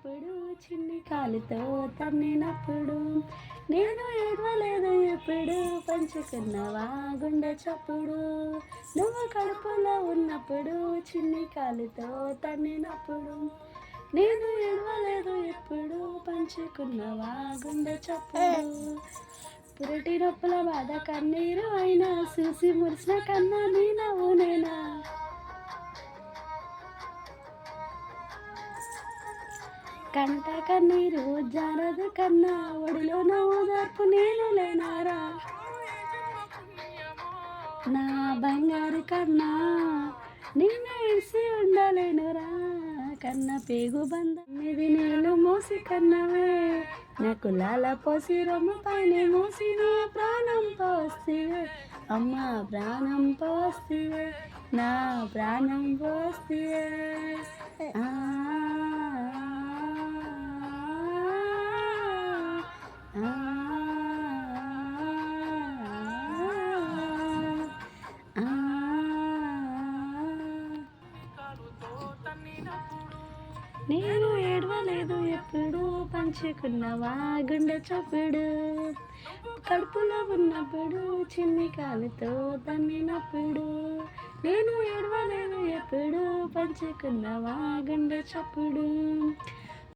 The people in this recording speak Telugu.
ఉన్నప్పుడు చిన్ని కాలుతో తన్నినప్పుడు నేను ఏడవలేదు ఎప్పుడు పంచుకున్నవా గుండె చప్పుడు నువ్వు కడుపులో ఉన్నప్పుడు చిన్ని కాలుతో తన్నినప్పుడు నేను ఏడవలేదు ఎప్పుడు పంచుకున్నవా గుండె చప్పుడు పురిటి నొప్పుల బాధ కన్నీరు అయినా చూసి మురిసిన కన్నా నీ నవ్వు నేనా కంట కన్నీరు జారదు కన్నా ఒడిలో నవ్వు దార్పు నేను లేనారా నా బంగారు కన్నా నిన్ను వేసి ఉండలేనురా కన్న పేగు బంధం ఇది నేను మోసి కన్నవే నాకు లాల పోసి రొమ్మ పైన మోసి నీ ప్రాణం పోస్తివే అమ్మ ప్రాణం పోస్తివే నా ప్రాణం పోస్తివే నేను ఏడవలేదు ఎప్పుడు పంచుకున్నవా గుండె చప్పుడు కడుపులో ఉన్నప్పుడు చిన్ని కాలుతో తన్నినప్పుడు నేను ఏడవలేదు ఎప్పుడు పంచుకున్నవా గుండె చప్పుడు